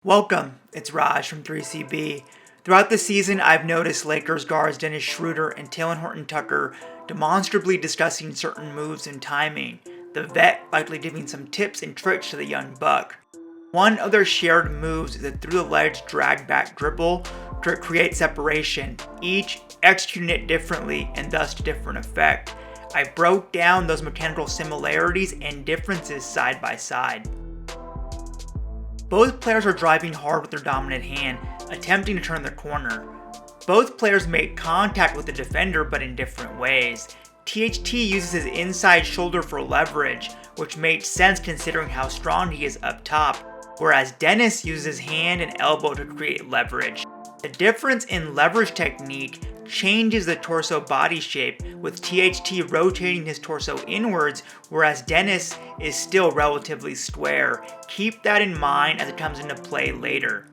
Welcome, it's Raj from 3CB. Throughout the season, I've noticed Lakers guards Dennis Schroder and Talen Horton-Tucker demonstrably discussing certain moves and timing, the vet likely giving some tips and tricks to the young buck. One of their shared moves is a through-the-legs drag-back dribble to create separation, each executing it differently and thus to different effect. I broke down those mechanical similarities and differences side by side. Both players are driving hard with their dominant hand, attempting to turn the corner. Both players make contact with the defender, but in different ways. THT uses his inside shoulder for leverage, which makes sense considering how strong he is up top, whereas Dennis uses his hand and elbow to create leverage. The difference in leverage technique changes the torso body shape, with THT rotating his torso inwards, whereas Dennis is still relatively square. Keep that in mind as it comes into play later.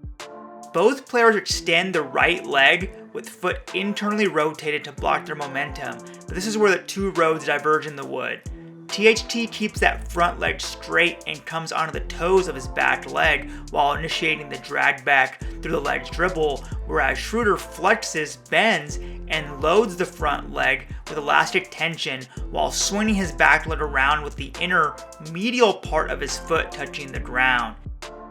Both players extend the right leg with foot internally rotated to block their momentum, but this is where the two roads diverge in the wood. THT keeps that front leg straight and comes onto the toes of his back leg while initiating the drag back through the legs dribble, whereas Schroder flexes, bends, and loads the front leg with elastic tension while swinging his back leg around with the inner medial part of his foot touching the ground.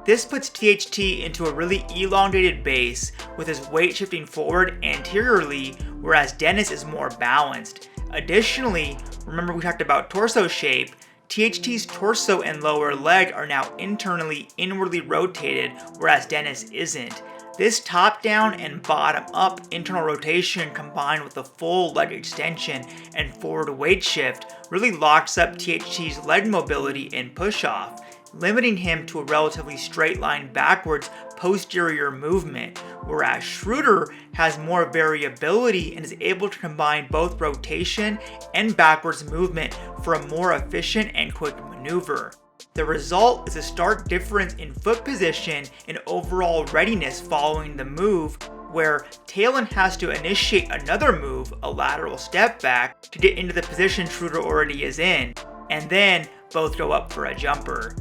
This puts THT into a really elongated base with his weight shifting forward anteriorly, whereas Dennis is more balanced. Additionally, remember we talked about torso shape. THT's torso and lower leg are now internally inwardly rotated, whereas Dennis isn't. This top-down and bottom-up internal rotation combined with the full leg extension and forward weight shift really locks up THT's leg mobility and push-off, limiting him to a relatively straight line backwards posterior movement, whereas Schroder has more variability and is able to combine both rotation and backwards movement for a more efficient and quick maneuver. The result is a stark difference in foot position and overall readiness following the move, where Talen has to initiate another move, a lateral step back, to get into the position Schroder already is in, and then both go up for a jumper.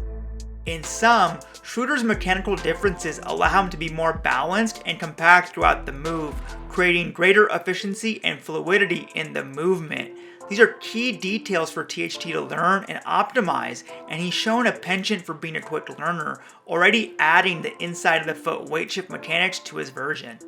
In sum, Schroder's mechanical differences allow him to be more balanced and compact throughout the move, creating greater efficiency and fluidity in the movement. These are key details for THT to learn and optimize, and he's shown a penchant for being a quick learner, already adding the inside of the foot weight shift mechanics to his version.